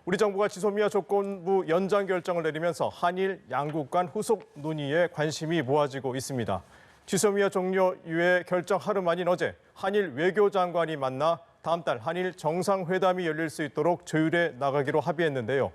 우리 정부가 지소미아 조건부 연장 결정을 내리면서 한일 양국 간 후속 논의에 관심이 모아지고 있습니다. 지소미아 종료 이후에 결정 하루 만인 어제 한일 외교장관이 만나 다음 달 한일 정상회담이 열릴 수 있도록 조율해 나가기로 합의했는데요.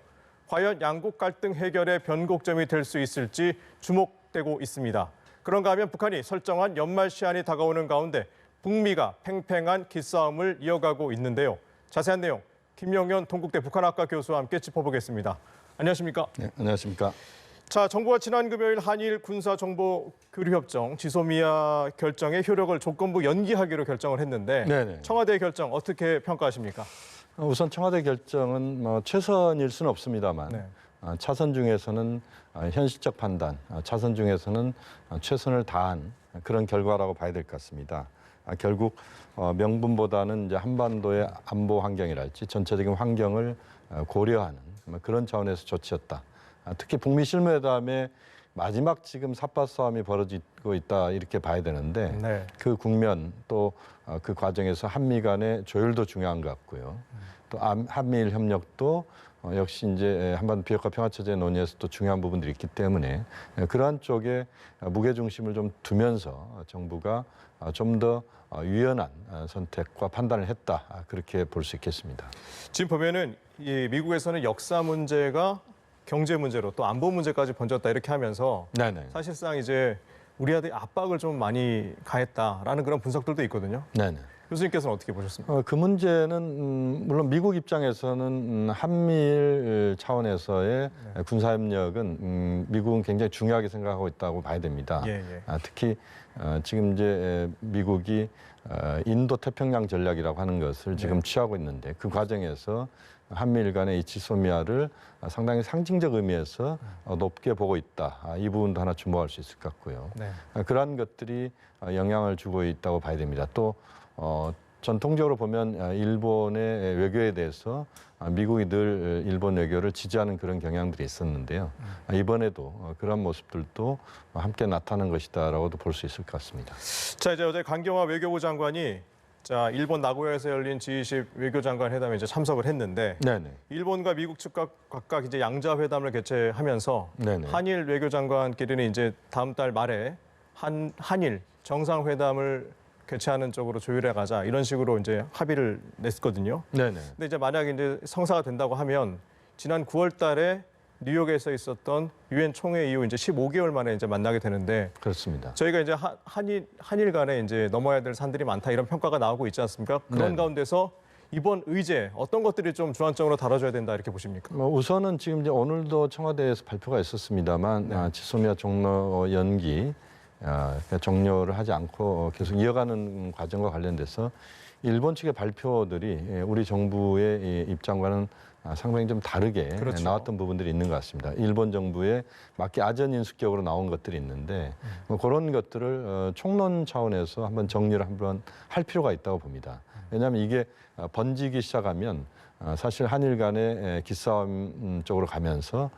과연 양국 갈등 해결의 변곡점이 될 수 있을지 주목되고 있습니다. 그런가 하면 북한이 설정한 연말 시한이 다가오는 가운데 북미가 팽팽한 기싸움을 이어가고 있는데요. 자세한 내용 김영현 동국대 북한학과 교수와 함께 짚어보겠습니다. 안녕하십니까? 네, 안녕하십니까? 자, 정부가 지난 금요일 한일 군사정보교류협정 지소미아 결정의 효력을 조건부 연기하기로 결정을 했는데 네네. 청와대의 결정 어떻게 평가하십니까? 우선 청와대 결정은 최선일 수는 없습니다만 네. 차선 중에서는 현실적 판단, 차선 중에서는 최선을 다한 그런 결과라고 봐야 될 것 같습니다. 결국 명분보다는 이제 한반도의 안보 환경이랄지 전체적인 환경을 고려하는 그런 차원에서 조치였다. 특히 북미 실무회담의 마지막 지금 삿바싸움이 벌어지고 있다 이렇게 봐야 되는데 네. 그 국면 또 그 과정에서 한미 간의 조율도 중요한 것 같고요. 또 한미일 협력도 역시 이제 한반도 비핵화 평화체제 논의에서 또 중요한 부분들이 있기 때문에 그러한 쪽에 무게 중심을 좀 두면서 정부가 좀 더 유연한 선택과 판단을 했다 그렇게 볼 수 있겠습니다. 지금 보면은 이 미국에서는 역사 문제가 경제 문제로 또 안보 문제까지 번졌다 이렇게 하면서 네네. 사실상 이제 우리한테 압박을 좀 많이 가했다라는 그런 분석들도 있거든요. 네네. 교수님께서는 어떻게 보셨습니까? 그 문제는 물론 미국 입장에서는 한미일 차원에서의 군사협력은 미국은 굉장히 중요하게 생각하고 있다고 봐야 됩니다. 예, 예. 특히 지금 이제 미국이 인도 태평양 전략이라고 하는 것을 지금 취하고 있는데 그 과정에서 한미일 간의 이 지소미아를 상당히 상징적 의미에서 높게 보고 있다. 이 부분도 하나 주목할 수 있을 것 같고요. 네. 그러한 것들이 영향을 주고 있다고 봐야 됩니다. 또 전통적으로 보면 일본의 외교에 대해서 미국이 늘 일본 외교를 지지하는 그런 경향들이 있었는데요. 이번에도 그런 모습들도 함께 나타난 것이다라고도 볼 수 있을 것 같습니다. 자, 이제 어제 강경화 외교부 장관이 자, 일본 나고야에서 열린 G20 외교장관 회담에 이제 참석을 했는데 네네. 일본과 미국 측과 각각 이제 양자 회담을 개최하면서 네네. 한일 외교장관끼리는 이제 다음 달 말에 한일 정상회담을 개최하는 쪽으로 조율해 가자 이런 식으로 이제 합의를 냈거든요. 네네. 근데 이제 만약에 이제 성사가 된다고 하면 지난 9월 달에 뉴욕에서 있었던 유엔 총회 이후 이제 15개월 만에 이제 만나게 되는데 그렇습니다. 저희가 이제 한일 간에 이제 넘어야 될 산들이 많다 이런 평가가 나오고 있지 않습니까? 그런 네. 가운데서 이번 의제 어떤 것들이 좀 주안점으로 다뤄져야 된다 이렇게 보십니까? 우선은 지금 이제 오늘도 청와대에서 발표가 있었습니다만 지소미아 종료 연기 종료를 하지 않고 계속 이어가는 과정과 관련돼서 일본 측의 발표들이 우리 정부의 입장과는 상당히 좀 다르게 그렇죠. 나왔던 부분들이 있는 것 같습니다. 일본 정부의 마치 아전인수격으로 나온 것들이 있는데 그런 것들을 총론 차원에서 한번 정리를 한번 할 필요가 있다고 봅니다. 왜냐하면 이게 번지기 시작하면 사실 한일 간의 기싸움 쪽으로 가면서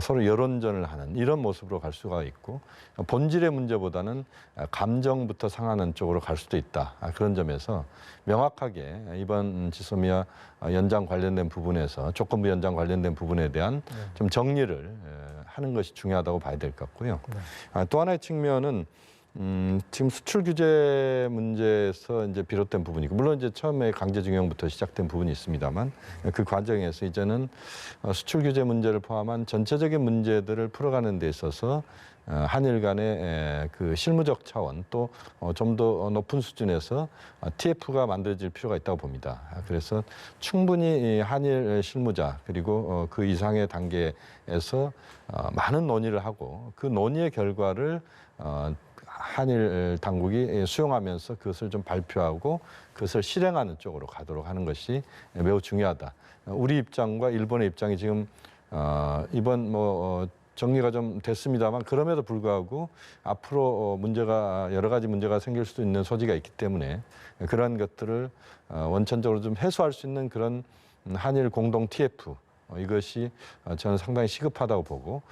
서로 여론전을 하는 이런 모습으로 갈 수가 있고 본질의 문제보다는 감정부터 상하는 쪽으로 갈 수도 있다. 그런 점에서 명확하게 이번 지소미아 연장 관련된 부분에서 조건부 연장 관련된 부분에 대한 좀 정리를 하는 것이 중요하다고 봐야 될 것 같고요. 또 하나의 측면은 지금 수출 규제 문제에서 이제 비롯된 부분이고 물론 이제 처음에 강제징용부터 시작된 부분이 있습니다만 그 과정에서 이제는 수출 규제 문제를 포함한 전체적인 문제들을 풀어가는 데 있어서 한일 간의 그 실무적 차원 또 좀 더 높은 수준에서 TF가 만들어질 필요가 있다고 봅니다. 그래서 충분히 한일 실무자 그리고 그 이상의 단계에서 많은 논의를 하고 그 논의의 결과를 한일 당국이 수용하면서 그것을 좀 발표하고 그것을 실행하는 쪽으로 가도록 하는 것이 매우 중요하다. 우리 입장과 일본의 입장이 지금 이번 정리가 좀 됐습니다만 그럼에도 불구하고 앞으로 문제가 여러 가지 문제가 생길 수도 있는 소지가 있기 때문에 그러한 것들을 원천적으로 좀 해소할 수 있는 그런 한일 공동 TF 이것이 저는 상당히 시급하다고 보고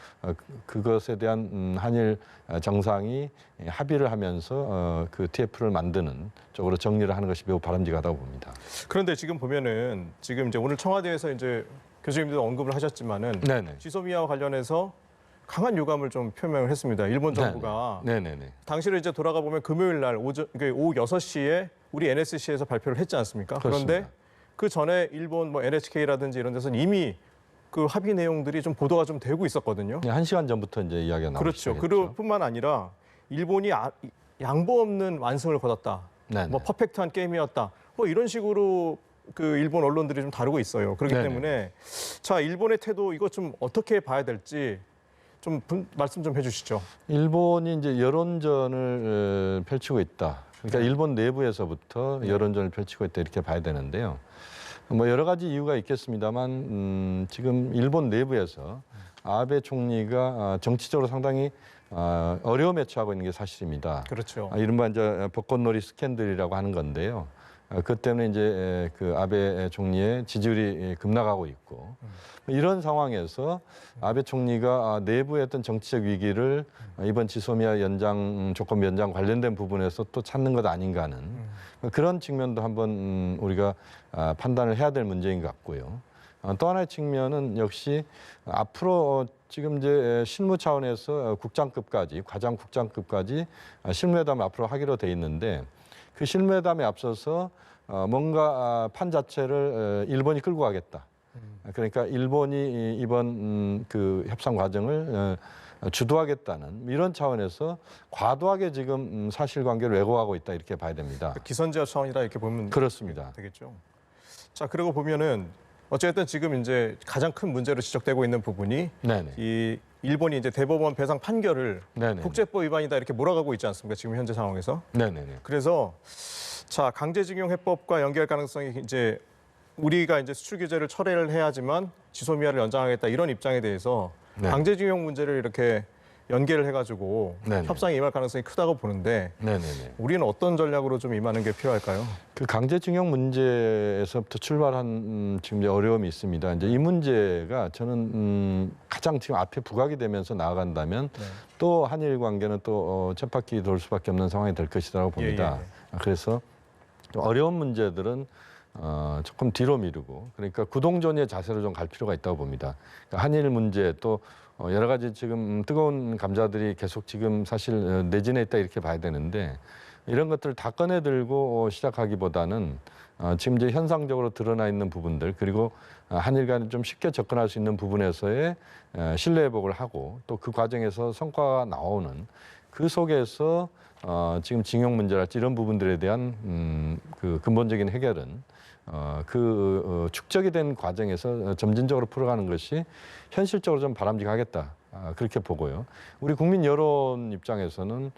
그것에 대한 한일 정상이 합의를 하면서 그 TF를 만드는 쪽으로 정리를 하는 것이 매우 바람직하다고 봅니다. 그런데 지금 보면은 지금 이제 오늘 청와대에서 이제 교수님도 언급을 하셨지만은 네네. 지소미아와 관련해서 강한 유감을 좀 표명을 했습니다. 일본 정부가 네네네. 당시를 이제 돌아가 보면 금요일 날 오후 6시에 우리 NSC에서 발표를 했지 않습니까? 그렇습니다. 그런데 그 전에 일본 뭐 NHK라든지 이런 데서는 이미 그 합의 내용들이 좀 보도가 좀 되고 있었거든요. 1시간 전부터 이제 이야기가 나오기 그렇죠. 시작했죠. 그뿐만 아니라 일본이 양보 없는 완승을 거뒀다. 네네. 뭐 퍼펙트한 게임이었다. 뭐 이런 식으로 그 일본 언론들이 좀 다루고 있어요. 그렇기 네네. 때문에 자 일본의 태도 이거 좀 어떻게 봐야 될지 좀 말씀 좀 해주시죠. 일본이 이제 여론전을 펼치고 있다. 그러니까 일본 내부에서부터 여론전을 펼치고 있다 이렇게 봐야 되는데요. 뭐 여러 가지 이유가 있겠습니다만 지금 일본 내부에서 아베 총리가 정치적으로 상당히 어려움에 처하고 있는 게 사실입니다. 그렇죠. 이른바 이제 벚꽃놀이 스캔들이라고 하는 건데요. 그 때문에 이제 그 아베 총리의 지지율이 급락하고 있고 이런 상황에서 아베 총리가 내부의 어떤 정치적 위기를 이번 지소미아 조건 연장 관련된 부분에서 또 찾는 것 아닌가 하는 그런 측면도 한번 우리가 판단을 해야 될 문제인 것 같고요. 또 하나의 측면은 역시 앞으로 지금 이제 실무 차원에서 국장급까지 과장 국장급까지 실무회담을 앞으로 하기로 돼 있는데 그 실무회담에 앞서서 뭔가 판 자체를 일본이 끌고 가겠다. 그러니까 일본이 이번 그 협상 과정을 주도하겠다는 이런 차원에서 과도하게 지금 사실관계를 왜곡하고 있다 이렇게 봐야 됩니다. 기선제압 차원이다 이렇게 보면 그렇습니다. 되겠죠. 자 그리고 보면은 어쨌든 지금 이제 가장 큰 문제로 지적되고 있는 부분이 네네. 이 일본이 이제 대법원 배상 판결을 네네. 국제법 위반이다 이렇게 몰아가고 있지 않습니까? 지금 현재 상황에서. 네네네. 그래서 자 강제징용 해법과 연계할 가능성이 이제 우리가 이제 수출 규제를 철회를 해야지만 지소미아를 연장하겠다 이런 입장에 대해서 네. 강제징용 문제를 이렇게 연계를 해가지고 네네. 협상에 임할 가능성이 크다고 보는데 네네네. 우리는 어떤 전략으로 좀 임하는 게 필요할까요? 그 강제징용 문제에서부터 출발한 지금 이제 어려움이 있습니다. 이제 이 문제가 저는 가장 지금 앞에 부각이 되면서 나아간다면 네. 또 한일 관계는 또 쳇바퀴 돌 수밖에 없는 상황이 될 것이라고 봅니다. 그래서 좀 어려운 문제들은 조금 뒤로 미루고 그러니까 구동존의 자세로 좀 갈 필요가 있다고 봅니다. 그러니까 한일 문제 또 여러 가지 지금 뜨거운 감자들이 계속 지금 사실 내진해 있다 이렇게 봐야 되는데 이런 것들을 다 꺼내 들고 시작하기보다는 지금 이제 현상적으로 드러나 있는 부분들 그리고 한일 간에 좀 쉽게 접근할 수 있는 부분에서의 신뢰 회복을 하고 또 그 과정에서 성과가 나오는 그 속에서 지금 징용 문제랄지 이런 부분들에 대한 그 근본적인 해결은 축적이 된 과정에서 점진적으로 풀어가는 것이 현실적으로 좀 바람직하겠다. 그렇게 보고요. 우리 국민 여론 입장에서는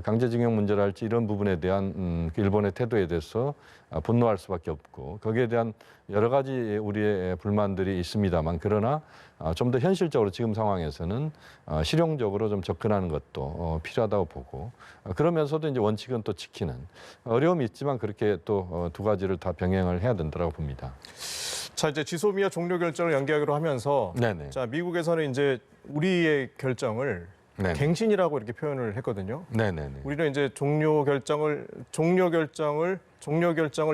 강제징용 문제랄지 이런 부분에 대한 일본의 태도에 대해서 분노할 수밖에 없고 거기에 대한 여러 가지 우리의 불만들이 있습니다만 그러나 좀 더 현실적으로 지금 상황에서는 실용적으로 좀 접근하는 것도 필요하다고 보고 그러면서도 이제 원칙은 또 지키는 어려움이 있지만 그렇게 또 두 가지를 다 병행을 해야 된다고 봅니다. 자 이제 지소미아 종료 결정을 연기하기로 하면서 네네. 자 미국에서는 이제 우리의 결정을 네네. 갱신이라고 이렇게 표현을 했거든요. 네네네. 우리는 이제 종료 결정을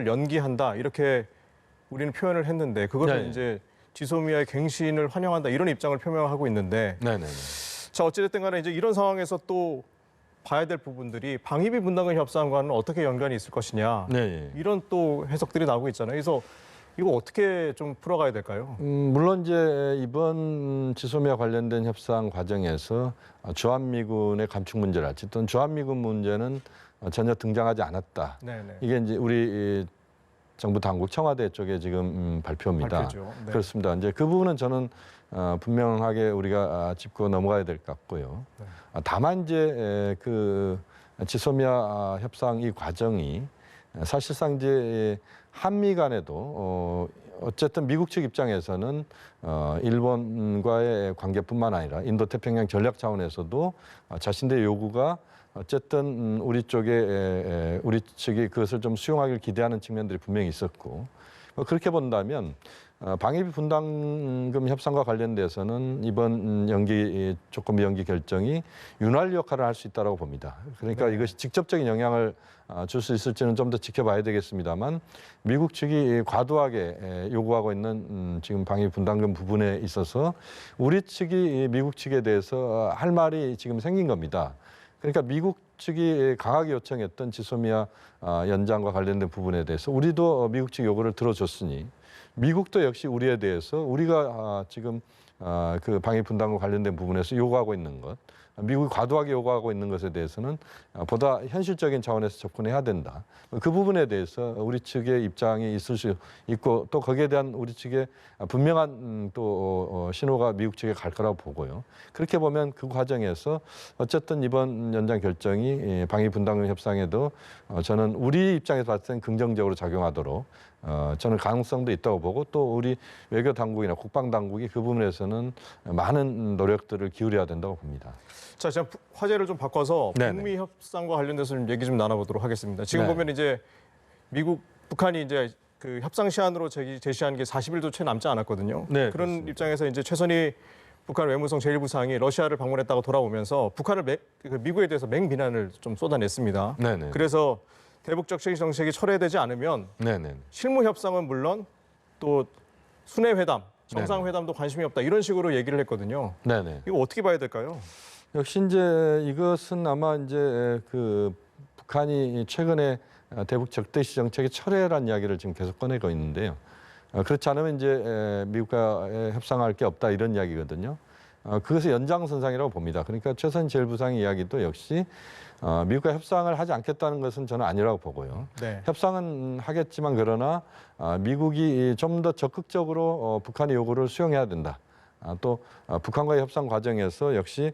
연기한다 이렇게 우리는 표현을 했는데 그것은 네. 이제 지소미아의 갱신을 환영한다 이런 입장을 표명하고 있는데 네네네. 자 어찌됐든 간에 이제 이런 상황에서 또 봐야 될 부분들이 방위비 분담금 협상과는 어떻게 연관이 있을 것이냐 네. 이런 또 해석들이 나오고 있잖아요. 그래서 이거 어떻게 좀 풀어가야 될까요? 물론 이제 이번 지소미아 관련된 협상 과정에서 주한미군의 감축 문제랄지 또는 주한미군 문제는 전혀 등장하지 않았다. 네네. 이게 이제 우리 정부 당국 청와대 쪽에 지금 발표입니다. 발표죠. 네. 그렇습니다. 이제 그 부분은 저는 분명하게 우리가 짚고 넘어가야 될 것 같고요. 네. 다만 이제 그 지소미아 협상 이 과정이 사실상 이제 한미 간에도 어쨌든 미국 측 입장에서는 일본과의 관계뿐만 아니라 인도태평양 전략 차원에서도 자신들의 요구가 어쨌든 우리 측이 그것을 좀 수용하길 기대하는 측면들이 분명히 있었고 그렇게 본다면 방위비 분담금 협상과 관련돼서는 이번 조건부 연기 결정이 윤활 역할을 할 수 있다고 봅니다. 그러니까 이것이 직접적인 영향을 줄 수 있을지는 좀 더 지켜봐야 되겠습니다만 미국 측이 과도하게 요구하고 있는 지금 방위비 분담금 부분에 있어서 우리 측이 미국 측에 대해서 할 말이 지금 생긴 겁니다. 그러니까 미국 측이 강하게 요청했던 지소미아 연장과 관련된 부분에 대해서 우리도 미국 측 요구를 들어줬으니 미국도 역시 우리에 대해서 우리가 지금 그 방위 분담과 관련된 부분에서 요구하고 있는 것, 미국이 과도하게 요구하고 있는 것에 대해서는 보다 현실적인 차원에서 접근해야 된다. 그 부분에 대해서 우리 측의 입장이 있을 수 있고 또 거기에 대한 우리 측의 분명한 또 신호가 미국 측에 갈 거라고 보고요. 그렇게 보면 그 과정에서 어쨌든 이번 연장 결정이 방위 분담금 협상에도 저는 우리 입장에서 봤을 땐 긍정적으로 작용하도록 저는 가능성도 있다고 보고 또 우리 외교 당국이나 국방 당국이 그 부분에서는 많은 노력들을 기울여야 된다고 봅니다. 자, 제가 화제를 좀 바꿔서 네네. 북미 협상과 관련돼서 좀 얘기 좀 나눠보도록 하겠습니다. 지금 네. 보면 이제 북한이 이제 그 협상 시한으로 제시한 게 40일도 채 남지 않았거든요. 네, 그런 그렇습니다. 입장에서 이제 최선희 북한 외무성 제1부상이 러시아를 방문했다고 돌아오면서 북한을 미국에 대해서 맹비난을 좀 쏟아냈습니다. 네네. 그래서 대북적 시기 정책이 철회되지 않으면 네네. 실무 협상은 물론 또 순회 회담, 정상 회담도 관심이 없다 이런 식으로 얘기를 했거든요. 네네. 이거 어떻게 봐야 될까요? 역시 이제 이것은 아마 이제 그 북한이 최근에 대북 적대시 정책의 철회라는 이야기를 지금 계속 꺼내고 있는데요. 그렇지 않으면 이제 미국과 협상할 게 없다 이런 이야기거든요. 그것의 연장선상이라고 봅니다. 그러니까 최선희 제1부상의 이야기도 역시 미국과 협상을 하지 않겠다는 것은 저는 아니라고 보고요. 네. 협상은 하겠지만 그러나 미국이 좀 더 적극적으로 북한의 요구를 수용해야 된다. 또 북한과의 협상 과정에서 역시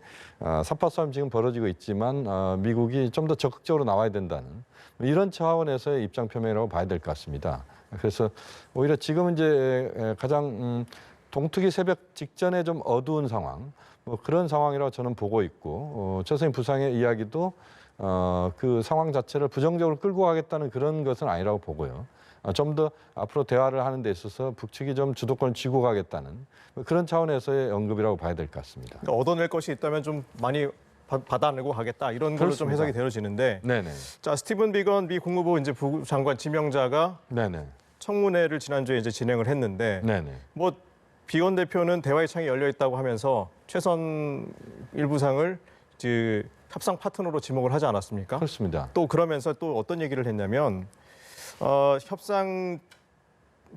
사파 싸움 지금 벌어지고 있지만 미국이 좀 더 적극적으로 나와야 된다는 이런 차원에서의 입장 표명이라고 봐야 될 것 같습니다. 그래서 오히려 지금은 이제 가장 동투기 새벽 직전에 좀 어두운 상황, 뭐 그런 상황이라고 저는 보고 있고 최선희 부상의 이야기도 그 상황 자체를 부정적으로 끌고 가겠다는 그런 것은 아니라고 보고요. 좀 더 앞으로 대화를 하는 데 있어서 북측이 좀 주도권을 쥐고 가겠다는 그런 차원에서의 언급이라고 봐야 될 것 같습니다. 그러니까 얻어낼 것이 있다면 좀 많이 받아내고 가겠다 이런 걸로 좀 그렇습니다. 해석이 되어지는데 네네. 자 스티븐 비건 미 국무부 이제 부장관 지명자가 네네. 청문회를 지난주에 이제 진행을 했는데 네네. 뭐 비건 대표는 대화의 창이 열려 있다고 하면서 최선 일부상을 그 협상 파트너로 지목을 하지 않았습니까? 그렇습니다. 또 그러면서 또 어떤 얘기를 했냐면 협상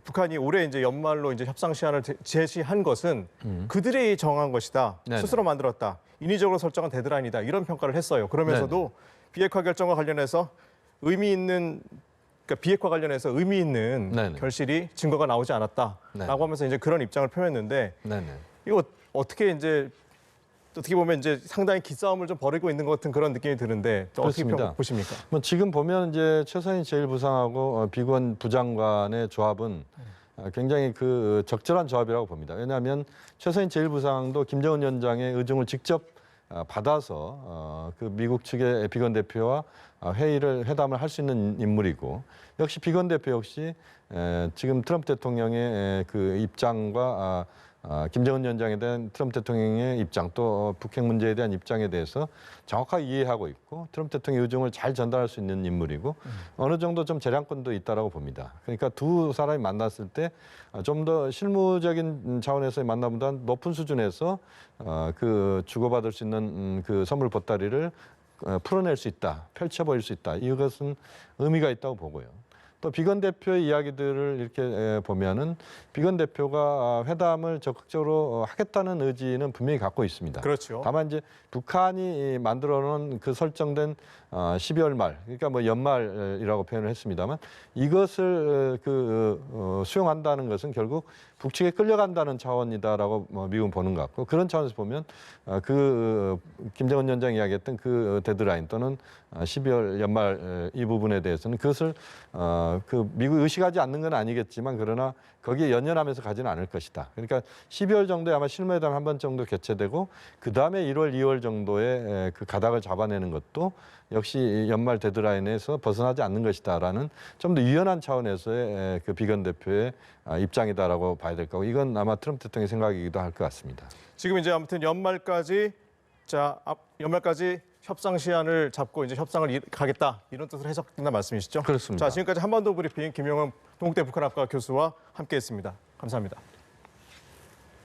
북한이 올해 이제 연말로 이제 협상 시한을 제시한 것은 그들이 정한 것이다. 네네. 스스로 만들었다. 인위적으로 설정한 데드라인이다. 이런 평가를 했어요. 그러면서도 비핵화 결정과 관련해서 의미 있는 네네. 결실이 증거가 나오지 않았다라고 네네. 하면서 이제 그런 입장을 표했는데 네네. 이거 어떻게 보면 이제 상당히 기싸움을 좀 벌이고 있는 것 같은 그런 느낌이 드는데 또 어떻게 그렇습니다. 보십니까? 뭐 지금 보면 이제 최선희 제1부상하고 비건 부장관의 조합은 굉장히 그 적절한 조합이라고 봅니다. 왜냐하면 최선희 제1부상도 김정은 위원장의 의중을 직접 받아서 그 미국 측의 비건 대표와 회담을 할 수 있는 인물이고 역시 비건 대표 역시 지금 트럼프 대통령의 그 입장과 김정은 위원장에 대한 트럼프 대통령의 입장 또 북핵 문제에 대한 입장에 대해서 정확하게 이해하고 있고 트럼프 대통령의 의중을 잘 전달할 수 있는 인물이고 어느 정도 좀 재량권도 있다라고 봅니다. 그러니까 두 사람이 만났을 때 좀 더 실무적인 차원에서의 만남보다는 높은 수준에서 그 주고받을 수 있는 그 선물 보따리를 풀어낼 수 있다, 펼쳐 보일 수 있다. 이것은 의미가 있다고 보고요. 또 비건 대표의 이야기들을 이렇게 보면은 비건 대표가 회담을 적극적으로 하겠다는 의지는 분명히 갖고 있습니다. 그렇죠. 다만 이제 북한이 만들어 놓은 그 설정된 12월 말, 그러니까 뭐 연말이라고 표현을 했습니다만 이것을 수용한다는 것은 결국 북측에 끌려간다는 차원이다라고 미국은 보는 것 같고 그런 차원에서 보면 김정은 위원장이 이야기했던 그 데드라인 또는 12월 연말 이 부분에 대해서는 그것을 그 미국 의식하지 않는 건 아니겠지만 그러나 거기에 연연하면서 가지는 않을 것이다. 그러니까 12월 정도에 아마 실무회담 한 번 정도 개최되고 그 다음에 1월, 2월 정도에 그 가닥을 잡아내는 것도 역시 연말 데드라인에서 벗어나지 않는 것이다라는 좀 더 유연한 차원에서의 그 비건 대표의 입장이다라고 봐야 될 거고 이건 아마 트럼프 대통령의 생각이기도 할 것 같습니다. 지금 이제 아무튼 연말까지 협상 시한을 잡고 이제 협상을 가겠다 이런 뜻으로 해석된다는 말씀이시죠? 그렇습니다. 자, 지금까지 한반도 브리핑 김용은 동국대 북한학과 교수와 함께했습니다. 감사합니다.